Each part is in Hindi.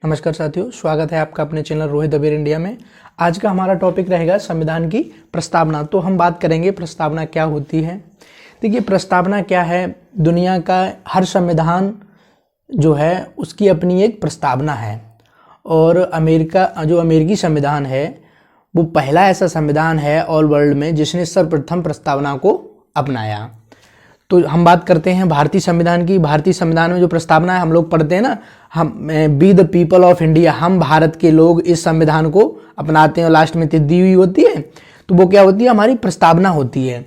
नमस्कार साथियों, स्वागत है आपका अपने चैनल रोहित अबीर इंडिया में। आज का हमारा टॉपिक रहेगा संविधान की प्रस्तावना। तो हम बात करेंगे प्रस्तावना क्या होती है। देखिए, प्रस्तावना क्या है। दुनिया का हर संविधान जो है उसकी अपनी एक प्रस्तावना है और अमेरिकी संविधान है वो पहला ऐसा संविधान है ऑल वर्ल्ड में जिसने सर्वप्रथम प्रस्तावना को अपनाया। तो हम बात करते हैं भारतीय संविधान की। भारतीय संविधान में जो प्रस्तावना है हम लोग पढ़ते हैं ना, हम be the people of India, हम भारत के लोग इस संविधान को अपनाते हैं और लास्ट में दी हुई होती है। तो वो क्या होती है, हमारी प्रस्तावना होती है।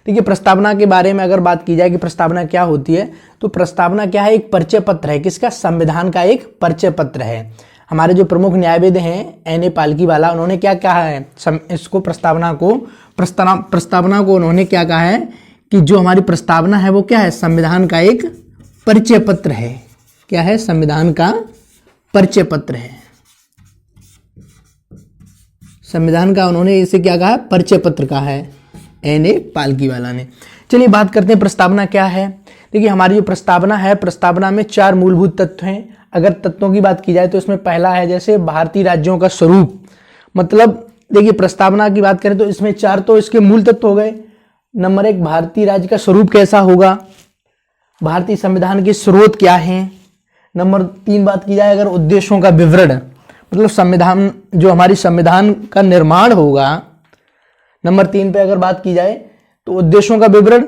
देखिए, प्रस्तावना के बारे में अगर बात की जाए कि प्रस्तावना क्या होती है, तो प्रस्तावना क्या है, एक परिचय पत्र है। किसका? संविधान का एक परिचय पत्र है। हमारे जो प्रमुख न्यायविद हैं N.A. पालकीवाला, उन्होंने क्या कहा है, इसको प्रस्तावना को उन्होंने क्या कहा है कि जो हमारी प्रस्तावना है वो क्या है, संविधान का एक परिचय पत्र है। क्या है? संविधान का परिचय पत्र है। संविधान का उन्होंने इसे क्या कहा, परिचय पत्र कहा है N.A. पालकीवाला ने। चलिए बात करते हैं प्रस्तावना क्या है। देखिए, हमारी जो प्रस्तावना है, प्रस्तावना में 4 मूलभूत तत्व हैं। अगर तत्वों की बात की जाए तो इसमें पहला है जैसे भारतीय राज्यों का स्वरूप। मतलब देखिए, प्रस्तावना की बात करें तो इसमें 4 तो इसके मूल तत्व हो गए। नंबर 1, भारतीय राज्य का स्वरूप कैसा होगा, भारतीय संविधान के स्रोत क्या हैं। नंबर 3 बात की जाए अगर उद्देश्यों का विवरण, मतलब संविधान जो हमारी संविधान का निर्माण होगा। नंबर 3 पे अगर बात की जाए तो उद्देश्यों का विवरण,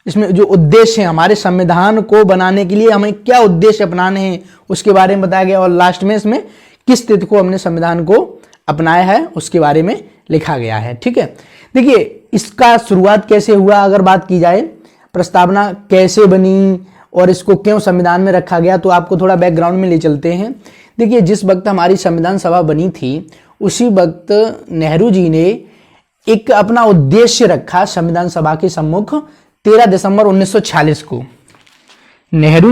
इसमें जो उद्देश्य है हमारे संविधान को बनाने के लिए हमें क्या उद्देश्य अपनाने हैं उसके बारे में बताया गया। और लास्ट में इसमें किस तिथि को हमने संविधान को अपनाया है उसके बारे में लिखा गया है। ठीक है, देखिए इसका शुरुआत कैसे हुआ अगर बात की जाए, प्रस्तावना कैसे बनी और इसको क्यों संविधान में रखा गया, तो आपको थोड़ा बैकग्राउंड में ले चलते हैं। देखिए, जिस वक्त हमारी संविधान सभा बनी थी उसी वक्त नेहरू जी ने एक अपना उद्देश्य रखा संविधान सभा के सम्मुख 13 दिसंबर 1946 को। नेहरू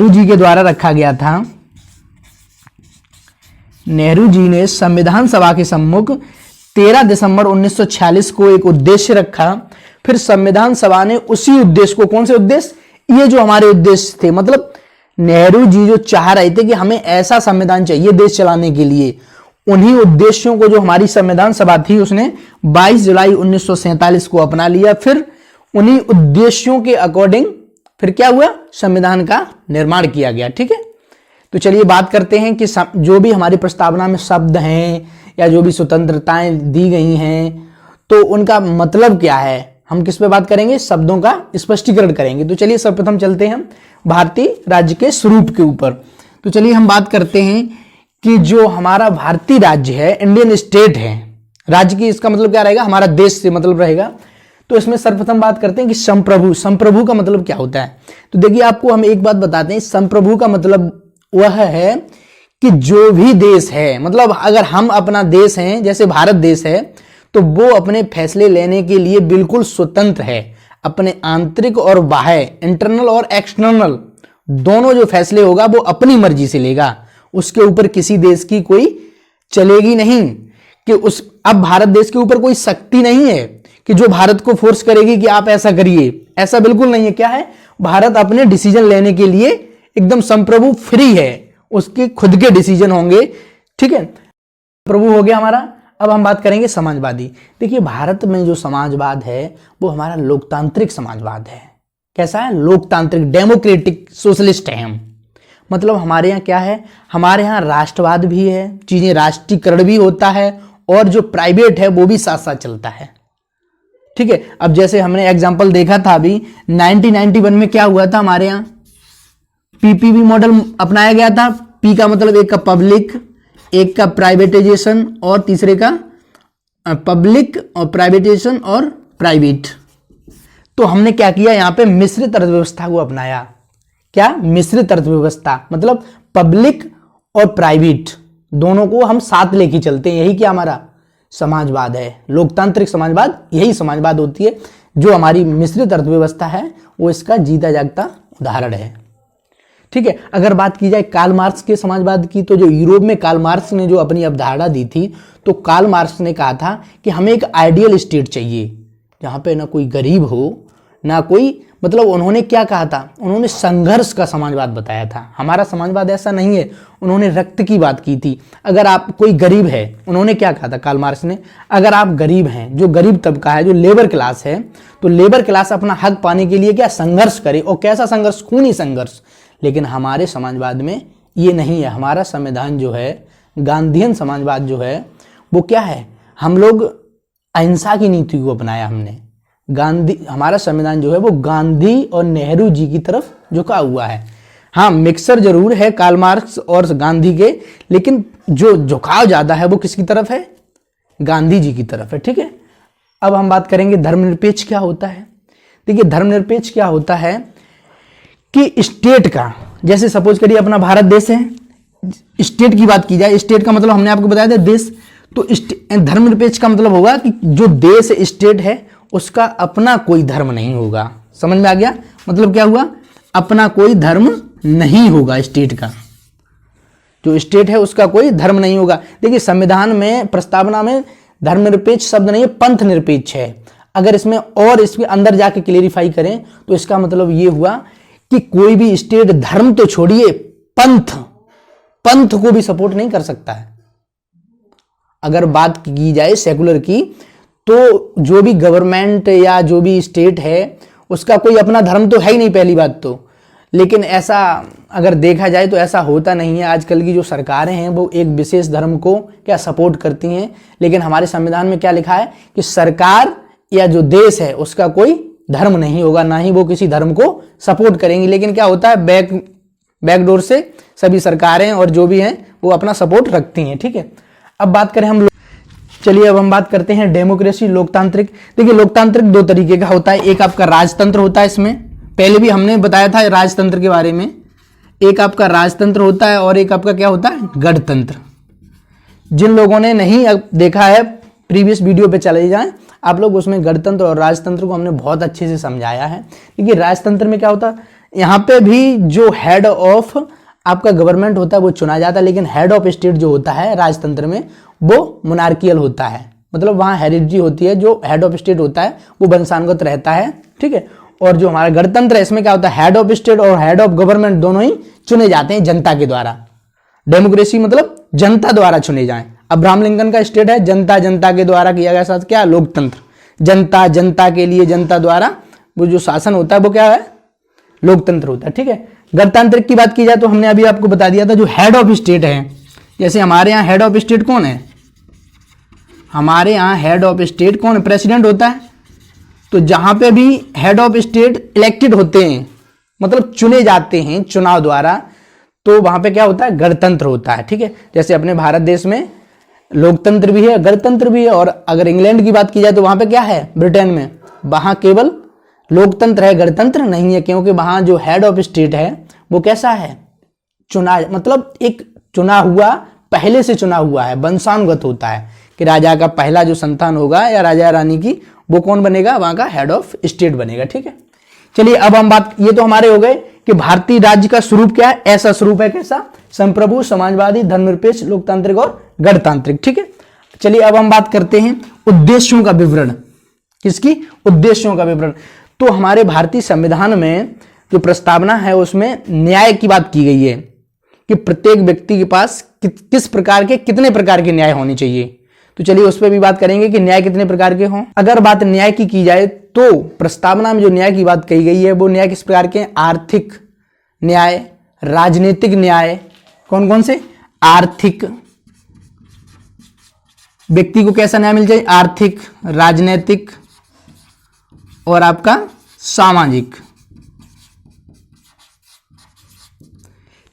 जी के द्वारा रखा गया था। नेहरू जी ने संविधान सभा के सम्मुख 13 दिसंबर 1946 को एक उद्देश्य रखा। फिर संविधान सभा ने उसी उद्देश्य को, कौन से उद्देश्य, ये जो हमारे उद्देश्य थे, मतलब नेहरू जी जो चाह रहे थे कि हमें ऐसा संविधान चाहिए देश चलाने के लिए, उन्हीं उद्देश्यों को जो हमारी संविधान सभा थी उसने 22 जुलाई 1947 को अपना लिया। फिर उन्हीं उद्देश्यों के अकॉर्डिंग फिर क्या हुआ, संविधान का निर्माण किया गया। ठीक है, तो चलिए बात करते हैं कि जो भी हमारी प्रस्तावना में शब्द हैं या जो भी स्वतंत्रताएं दी गई हैं तो उनका मतलब क्या है, हम किस पे बात करेंगे, शब्दों का स्पष्टीकरण करेंगे। तो चलिए सर्वप्रथम चलते हैं भारतीय राज्य के स्वरूप के ऊपर। तो चलिए हम बात करते हैं कि जो हमारा भारतीय राज्य है, इंडियन स्टेट है, राज्य की इसका मतलब क्या रहेगा, हमारा देश से मतलब रहेगा। तो इसमें सर्वप्रथम बात करते हैं कि संप्रभु का मतलब क्या होता है। तो देखिए, आपको हम एक बात बताते हैं, संप्रभु का मतलब वह है कि जो भी देश है, मतलब अगर हम अपना देश हैं, जैसे भारत देश है, तो वो अपने फैसले लेने के लिए बिल्कुल स्वतंत्र है। अपने आंतरिक और बाह्य, इंटरनल और एक्सटर्नल दोनों जो फैसले होगा वो अपनी मर्जी से लेगा। उसके ऊपर किसी देश की कोई चलेगी नहीं कि अब भारत देश के ऊपर कोई शक्ति नहीं है कि जो भारत को फोर्स करेगी कि आप ऐसा करिए, ऐसा बिल्कुल नहीं है। क्या है, भारत अपने डिसीजन लेने के लिए एकदम संप्रभु फ्री है, उसके खुद के डिसीजन होंगे। ठीक है, प्रभु हो गया हमारा। अब हम बात करेंगे समाजवादी। देखिए, भारत में जो समाजवाद है वो हमारा लोकतांत्रिक समाजवाद है। कैसा है, लोकतांत्रिक, डेमोक्रेटिक सोशलिस्ट है हम। मतलब हमारे यहाँ क्या है, हमारे यहाँ राष्ट्रवाद भी है, चीजें राष्ट्रीयकरण भी होता है और जो प्राइवेट है वो भी साथ साथ चलता है। ठीक है, अब जैसे हमने एग्जाम्पल देखा था अभी 1991 में क्या हुआ था, हमारे यहाँ पीपीपी मॉडल अपनाया गया था। पी का मतलब एक का पब्लिक, एक का प्राइवेटाइजेशन और तीसरे का पब्लिक और प्राइवेटाइजेशन और प्राइवेट। तो हमने क्या किया, यहाँ पे मिश्रित अर्थव्यवस्था को अपनाया। क्या, मिश्रित अर्थव्यवस्था, मतलब पब्लिक और प्राइवेट दोनों को हम साथ लेके चलते हैं। यही क्या हमारा समाजवाद है, लोकतांत्रिक समाजवाद, यही समाजवाद होती है। जो हमारी मिश्रित अर्थव्यवस्था है वो इसका जीता जागता उदाहरण है। ठीक है, अगर बात की जाए कार्ल मार्क्स के समाजवाद की, तो जो यूरोप में कार्ल मार्क्स ने जो अपनी अवधारणा दी थी, तो कार्ल मार्क्स ने कहा था कि हमें एक आइडियल स्टेट चाहिए जहाँ पे ना कोई गरीब हो, ना कोई मतलब उन्होंने क्या कहा था, उन्होंने संघर्ष का समाजवाद बताया था। हमारा समाजवाद ऐसा नहीं है, उन्होंने रक्त की बात की थी। अगर आप कोई गरीब है, उन्होंने क्या कहा था कार्ल मार्क्स ने, अगर आप गरीब हैं, जो गरीब तबका है, जो लेबर क्लास है, तो लेबर क्लास अपना हक पाने के लिए क्या संघर्ष करे, और कैसा संघर्ष, खूनी संघर्ष। लेकिन हमारे समाजवाद में ये नहीं है। हमारा संविधान जो है, गांधीयन समाजवाद जो है, वो क्या है, हम लोग अहिंसा की नीति को अपनाया हमने। गांधी, हमारा संविधान जो है वो गांधी और नेहरू जी की तरफ झुका हुआ है। हाँ, मिक्सर जरूर है कार्ल मार्क्स और गांधी के, लेकिन जो झुकाव ज्यादा है वो किसकी तरफ है, गांधी जी की तरफ है। ठीक है, अब हम बात करेंगे धर्मनिरपेक्ष क्या होता है। देखिए, धर्मनिरपेक्ष क्या होता है कि स्टेट का, जैसे सपोज करिए अपना भारत देश है, स्टेट की बात की जाए, स्टेट का मतलब हमने आपको बताया था देश, तो धर्मनिरपेक्ष का मतलब होगा कि जो देश स्टेट है उसका अपना कोई धर्म नहीं होगा। समझ में आ गया, मतलब क्या हुआ, अपना कोई धर्म नहीं होगा स्टेट का, जो स्टेट है उसका कोई धर्म नहीं होगा। देखिए, संविधान में प्रस्तावना में धर्मनिरपेक्ष शब्द नहीं है, पंथ निरपेक्ष है। अगर इसमें और इसके अंदर जाके क्लेरिफाई करें तो इसका मतलब ये हुआ कि कोई भी स्टेट धर्म तो छोड़िए, पंथ को भी सपोर्ट नहीं कर सकता है। अगर बात की जाए सेकुलर की, तो जो भी गवर्नमेंट या जो भी स्टेट है उसका कोई अपना धर्म तो है ही नहीं, पहली बात तो। लेकिन ऐसा अगर देखा जाए तो ऐसा होता नहीं है। आजकल की जो सरकारें हैं वो एक विशेष धर्म को क्या सपोर्ट करती हैं, लेकिन हमारे संविधान में क्या लिखा है कि सरकार या जो देश है उसका कोई धर्म नहीं होगा, ना ही वो किसी धर्म को सपोर्ट करेंगी। लेकिन क्या होता है, बैकडोर से सभी सरकारें और जो भी हैं वो अपना सपोर्ट रखती हैं। ठीक है, अब बात करें हम, चलिए अब हम बात करते हैं डेमोक्रेसी, लोकतांत्रिक। देखिए, लोकतांत्रिक दो तरीके का होता है, एक आपका राजतंत्र होता है, इसमें पहले भी हमने बताया था राजतंत्र के बारे में। एक आपका राजतंत्र होता है और एक आपका क्या होता है, गणतंत्र। जिन लोगों ने नहीं देखा है प्रीवियस वीडियो पे चले जाएं आप लोग, उसमें गणतंत्र और राजतंत्र को हमने बहुत अच्छे से समझाया है। देखिए, राजतंत्र में क्या होता है, यहाँ पे भी जो हेड ऑफ आपका गवर्नमेंट होता है वो चुना जाता है, लेकिन हेड ऑफ स्टेट जो होता है राजतंत्र में वो मोनार्कियल होता है। मतलब वहाँ हेरिडिटी होती है, जो हेड ऑफ स्टेट होता है वो वंशानुगत रहता है। ठीक है, और जो हमारा गणतंत्र है इसमें क्या होता है, हेड ऑफ स्टेट और हेड ऑफ गवर्नमेंट दोनों ही चुने जाते हैं जनता के द्वारा। डेमोक्रेसी मतलब जनता द्वारा चुने जाए। अब्राहम लिंकन का स्टेट है, जनता के द्वारा किया गया शासन, क्या, लोकतंत्र। जनता के लिए जनता द्वारा वो जो शासन होता है वो क्या है, लोकतंत्र होता है। ठीक है, गणतांत्रिक की बात की जाए तो हमने अभी आपको बता दिया था, जो हेड ऑफ स्टेट है, जैसे हमारे यहाँ हेड ऑफ स्टेट कौन है, हमारे यहाँ हेड ऑफ स्टेट कौन है, प्रेसिडेंट होता है। तो जहां पे भी हेड ऑफ स्टेट इलेक्टेड होते हैं, मतलब चुने जाते हैं चुनाव द्वारा, तो वहां पे क्या होता है, गणतंत्र होता है। ठीक है, जैसे अपने भारत देश में लोकतंत्र भी है, गणतंत्र भी है। और अगर इंग्लैंड की बात की जाए तो वहां पे क्या है, ब्रिटेन में, वहां केवल लोकतंत्र है, गणतंत्र नहीं है, क्योंकि वहां जो हेड ऑफ स्टेट है वो कैसा है, चुना, मतलब एक चुना हुआ, पहले से चुना हुआ है, वंशानुगत होता है कि राजा का पहला जो संतान होगा या राजा रानी की, वो कौन बनेगा, वहां का हेड ऑफ स्टेट बनेगा। ठीक है, चलिए अब हम बात, ये तो हमारे हो गए कि भारतीय राज्य का स्वरूप क्या है, ऐसा स्वरूप है कैसा, संप्रभु, समाजवादी, धर्मनिरपेक्ष, लोकतांत्रिक और गणतांत्रिक। ठीक है, चलिए अब हम बात करते हैं उद्देश्यों का विवरण। किसकी, उद्देश्यों का विवरण। तो हमारे भारतीय संविधान में जो प्रस्तावना है उसमें न्याय की बात की गई है कि प्रत्येक व्यक्ति के पास किस प्रकार के, कितने प्रकार के न्याय होने चाहिए। तो चलिए उस पर भी बात करेंगे कि न्याय कितने प्रकार के हों। अगर बात न्याय की जाए तो प्रस्तावना में जो न्याय की बात कही गई है वो न्याय किस प्रकार के हैं, आर्थिक न्याय, राजनीतिक न्याय, कौन कौन से, आर्थिक, व्यक्ति को कैसा न्याय मिल जाए, आर्थिक, राजनीतिक और आपका सामाजिक।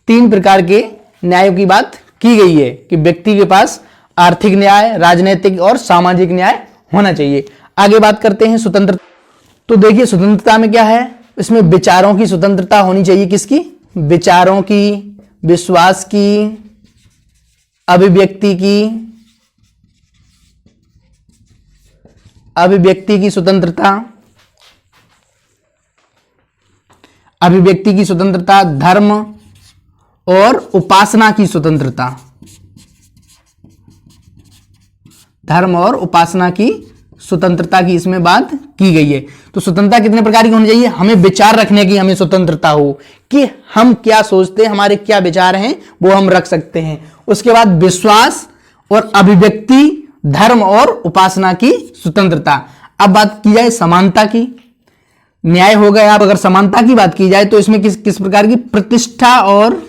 तीन प्रकार के न्याय की बात की गई है कि व्यक्ति के पास आर्थिक न्याय, राजनीतिक और सामाजिक न्याय होना चाहिए। आगे बात करते हैं स्वतंत्रता। तो देखिए स्वतंत्रता में क्या है, इसमें विचारों की स्वतंत्रता होनी चाहिए। किसकी, विचारों की, विश्वास की, अभिव्यक्ति की स्वतंत्रता, अभिव्यक्ति की स्वतंत्रता, धर्म और उपासना की स्वतंत्रता, धर्म और उपासना की स्वतंत्रता की इसमें बात की गई है। तो स्वतंत्रता कितने प्रकार की होनी चाहिए? हमें विचार रखने की हमें स्वतंत्रता हो कि हम क्या सोचते हैं, हमारे क्या विचार हैं वो हम रख सकते हैं। उसके बाद विश्वास और अभिव्यक्ति, धर्म और उपासना की स्वतंत्रता। अब बात की जाए समानता की, न्याय हो गया। अब अगर समानता की बात की जाए तो इसमें किस किस प्रकार की प्रतिष्ठा और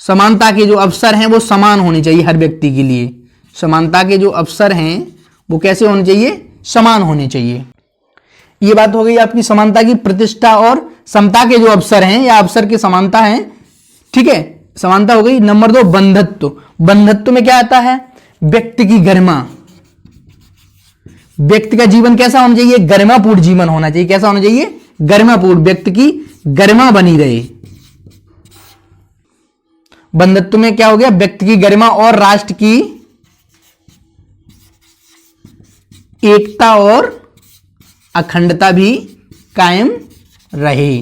समानता के जो अवसर हैं वो समान होने चाहिए हर व्यक्ति के लिए। समानता के जो अवसर हैं वो कैसे होने चाहिए? समान होने चाहिए। ये बात हो गई आपकी समानता की। प्रतिष्ठा और समता के जो अवसर हैं या अवसर की समानता है, ठीक है, समानता हो गई। नंबर 2 बंधत्व। बंधत्व में क्या आता है? व्यक्ति की गरिमा। व्यक्ति का जीवन कैसा होना चाहिए? गरिमापूर्ण जीवन होना चाहिए। कैसा होना चाहिए? गरिमापूर्ण। व्यक्ति की गरिमा बनी रहे। बंधत्व में क्या हो गया? व्यक्ति की गरिमा और राष्ट्र की एकता और अखंडता भी कायम रहे।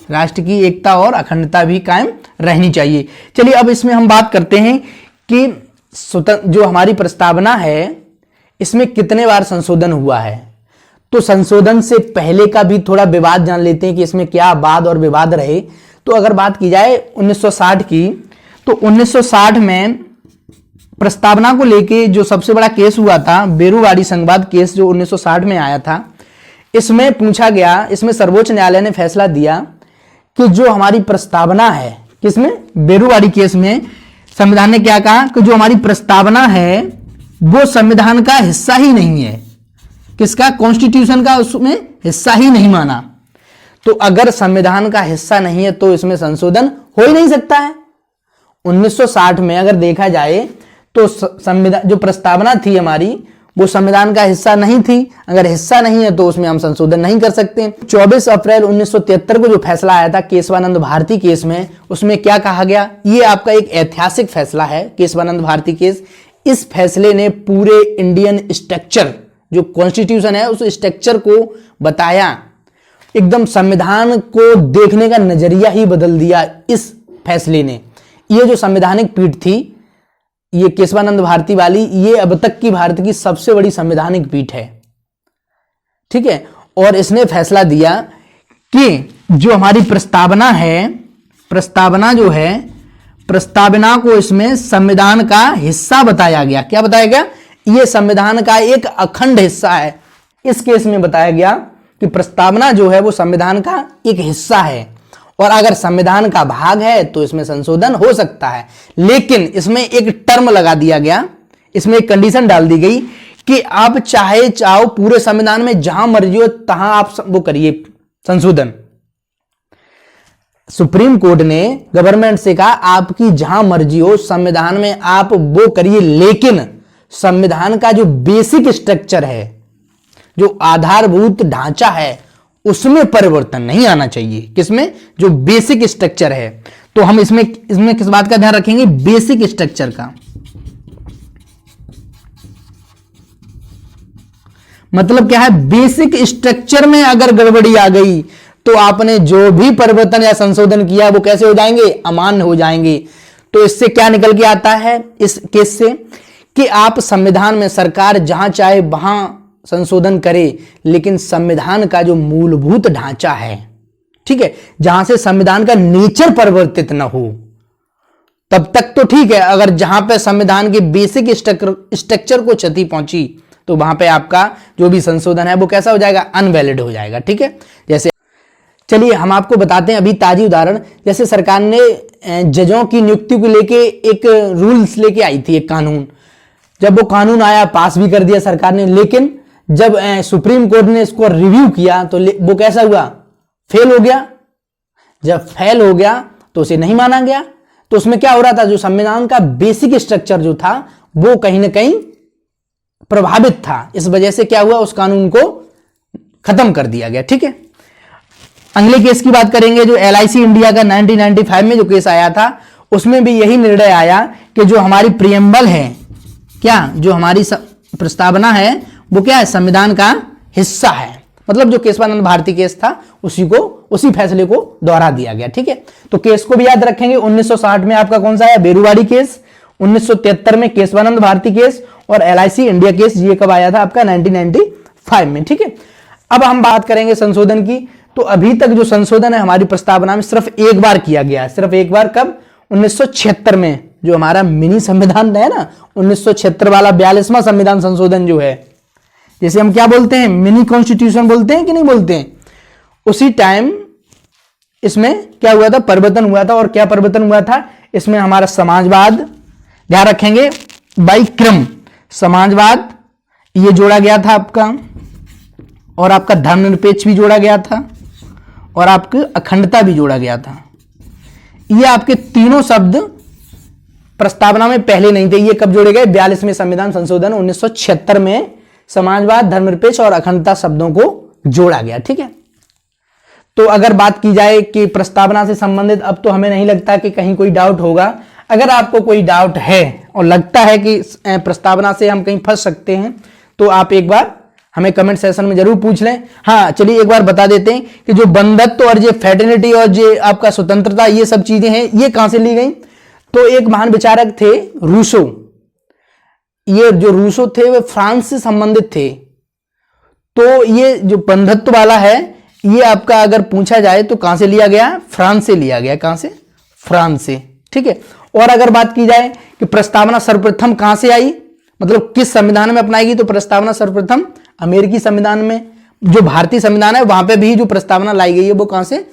राष्ट्र की एकता और अखंडता भी कायम रहनी चाहिए। चलिए अब इसमें हम बात करते हैं कि जो हमारी प्रस्तावना है इसमें कितने बार संशोधन हुआ है। तो संशोधन से पहले का भी थोड़ा विवाद जान लेते हैं कि इसमें क्या वाद और विवाद रहे। तो अगर बात की जाए 1960 की, तो 1960 में प्रस्तावना को लेके जो सबसे बड़ा केस हुआ था, बेरुवाड़ी संघवाद केस, जो 1960 में आया था, इसमें पूछा गया, इसमें सर्वोच्च न्यायालय ने फैसला दिया कि जो हमारी प्रस्तावना है, किसमें? बेरुवाड़ी केस में संविधान ने क्या कहा कि जो हमारी प्रस्तावना है वो संविधान का हिस्सा ही नहीं है। किसका? कॉन्स्टिट्यूशन का उसमें हिस्सा ही नहीं माना। तो अगर संविधान का हिस्सा नहीं है तो इसमें संशोधन हो ही नहीं सकता है। 1960 में अगर देखा जाए तो संविधान जो प्रस्तावना थी हमारी वो संविधान का हिस्सा नहीं थी। अगर हिस्सा नहीं है तो उसमें हम संशोधन नहीं कर सकते। 24 अप्रैल 1973 को जो फैसला आया था केशवानंद भारती केस में, उसमें क्या कहा गया? ये आपका एक ऐतिहासिक फैसला है, केशवानंद भारती केस। इस फैसले ने पूरे इंडियन स्ट्रक्चर, जो कॉन्स्टिट्यूशन है उस स्ट्रक्चर को बताया, एकदम संविधान को देखने का नजरिया ही बदल दिया इस फैसले ने। ये जो संवैधानिक पीठ थी, ये केशवानंद भारती वाली, ये अब तक की भारत की सबसे बड़ी संवैधानिक पीठ है, ठीक है। और इसने फैसला दिया कि जो हमारी प्रस्तावना है, प्रस्तावना जो है, प्रस्तावना को इसमें संविधान का हिस्सा बताया गया। क्या बताया गया? ये संविधान का एक अखंड हिस्सा है। इस केस में बताया गया कि प्रस्तावना जो है वो संविधान का एक हिस्सा है और अगर संविधान का भाग है तो इसमें संशोधन हो सकता है। लेकिन इसमें एक टर्म लगा दिया गया, इसमें एक कंडीशन डाल दी गई कि आप चाहो पूरे संविधान में जहां मर्जी हो तहां आप वो करिए संशोधन। सुप्रीम कोर्ट ने गवर्नमेंट से कहा आपकी जहां मर्जी हो संविधान में आप वो करिए, लेकिन संविधान का जो बेसिक स्ट्रक्चर है, जो आधारभूत ढांचा है, उसमें परिवर्तन नहीं आना चाहिए। किसमें? जो बेसिक स्ट्रक्चर है। तो हम इसमें किस बात का ध्यान रखेंगे? बेसिक स्ट्रक्चर का। मतलब क्या है? बेसिक स्ट्रक्चर में अगर गड़बड़ी आ गई तो आपने जो भी परिवर्तन या संशोधन किया वो कैसे हो जाएंगे? अमान्य हो जाएंगे। तो इससे क्या निकल के आता है इस केस से कि आप संविधान में सरकार जहां चाहे वहां संशोधन करे, लेकिन संविधान का जो मूलभूत ढांचा है, ठीक है, जहां से संविधान का नेचर परिवर्तित न हो तब तक तो ठीक है। अगर जहां पे संविधान के बेसिक स्ट्रक्चर को क्षति पहुंची तो वहां पे आपका जो भी संशोधन है वो कैसा हो जाएगा? अनवैलिड हो जाएगा, ठीक है। जैसे चलिए हम आपको बताते हैं अभी ताजी उदाहरण। जैसे सरकार ने जजों की नियुक्ति को लेके एक रूल्स लेके आई थी, एक कानून। जब वो कानून आया पास भी कर दिया सरकार ने, लेकिन जब सुप्रीम कोर्ट ने इसको रिव्यू किया तो वो कैसा हुआ? फेल हो गया। जब फेल हो गया तो उसे नहीं माना गया। तो उसमें क्या हो रहा था? जो संविधान का बेसिक स्ट्रक्चर जो था वो कहीं ना कहीं प्रभावित था। इस वजह से क्या हुआ? उस कानून को खत्म कर दिया गया, ठीक है। अगले केस की बात करेंगे जो LIC इंडिया का 1995 में जो केस आया था, उसमें भी यही निर्णय आया कि जो हमारी प्रियम्बल है, क्या जो हमारी प्रस्तावना है वो क्या है? संविधान का हिस्सा है। मतलब जो केशवानंद भारती केस था उसी फैसले को दोहरा दिया गया, ठीक है। तो केस को भी याद रखेंगे। 1960 में आपका कौन सा है? बेरुवाड़ी केस। 1973 में केशवानंद भारती केस, और LIC इंडिया केस ये कब आया था आपका 1995 में। ठीक है, अब हम बात करेंगे संशोधन की। तो अभी तक जो संशोधन है हमारी प्रस्तावना में सिर्फ एक बार किया गया है, सिर्फ एक बार, कब? 1976 में, जो हमारा मिनी संविधान है ना 1976 वाला 42वां संविधान संशोधन जो है, जैसे हम क्या बोलते हैं, मिनी कॉन्स्टिट्यूशन बोलते हैं कि नहीं बोलते हैं, उसी टाइम इसमें क्या हुआ था, परिवर्तन हुआ था। और क्या परिवर्तन हुआ था इसमें, हमारा समाजवाद, ध्यान रखेंगे बाई क्रम, समाजवाद ये जोड़ा गया था आपका, और आपका धर्मनिरपेक्ष भी जोड़ा गया था, और आपकी अखंडता भी जोड़ा गया था। ये आपके तीनों शब्द प्रस्तावना में पहले नहीं थे, ये कब जोड़े गए? 42वें संविधान संशोधन 1976 में समाजवाद, धर्मनिरपेक्ष और अखंडता शब्दों को जोड़ा गया। ठीक है, तो अगर बात की जाए कि प्रस्तावना से संबंधित, अब तो हमें नहीं लगता कि कहीं कोई डाउट होगा। अगर आपको कोई डाउट है और लगता है कि प्रस्तावना से हम कहीं फंस सकते हैं, तो आप एक बार हमें कमेंट सेक्शन में जरूर पूछ लें। हाँ, चलिए एक बार बता देते हैं कि जो बंधत्व और ये फेटर्निटी और ये आपका स्वतंत्रता, ये सब चीजें हैं, ये कहां से ली गई? तो एक महान विचारक थे रूसो, ये जो रूसो थे वे फ्रांस से संबंधित थे। तो ये जो बंधत्व वाला है, ये आपका अगर पूछा जाए तो कहां से लिया गया? फ्रांस से लिया गया। कहां से? फ्रांस से। ठीक है, और अगर बात की जाए कि प्रस्तावना सर्वप्रथम कहां से आई, मतलब किस संविधान में अपनाई गई, तो प्रस्तावना सर्वप्रथम अमेरिकी संविधान में। जो भारतीय संविधान है वहां पे भी जो प्रस्तावना लाई गई है वो कहां से?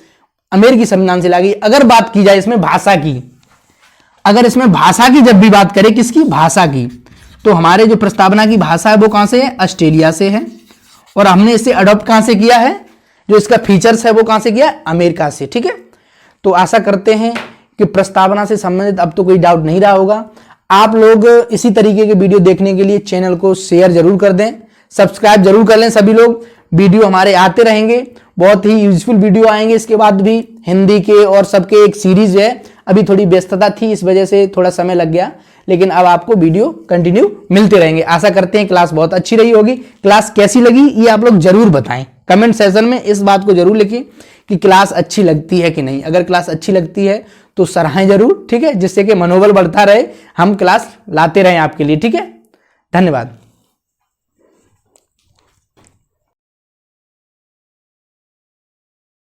अमेरिकी संविधान से लाई गई। अगर बात की जाए इसमें भाषा की, अगर इसमें भाषा की जब भी बात करें, किसकी? भाषा की, तो हमारे जो प्रस्तावना की भाषा है वो कहां से है? ऑस्ट्रेलिया से है। और हमने इसे अडॉप्ट कहां से किया है? जो इसका फीचर्स है वो कहां से किया? अमेरिका से। ठीक है, तो आशा करते हैं कि प्रस्तावना से संबंधित अब तो कोई डाउट नहीं रहा होगा। आप लोग इसी तरीके के वीडियो देखने के लिए चैनल को शेयर जरूर कर दें, सब्सक्राइब जरूर कर लें सभी लोग। वीडियो हमारे आते रहेंगे, बहुत ही यूजफुल वीडियो आएंगे इसके बाद भी, हिंदी के और सबके एक सीरीज है। अभी थोड़ी व्यस्तता थी, इस वजह से थोड़ा समय लग गया, लेकिन अब आपको वीडियो कंटिन्यू मिलते रहेंगे। आशा करते हैं क्लास बहुत अच्छी रही होगी। क्लास कैसी लगी ये आप लोग जरूर बताएं, कमेंट सेक्शन में इस बात को जरूर लिखें कि क्लास अच्छी लगती है कि नहीं। अगर क्लास अच्छी लगती है तो सराहें जरूर, ठीक है, जिससे कि मनोबल बढ़ता रहे, हम क्लास लाते रहें आपके लिए। ठीक है, धन्यवाद।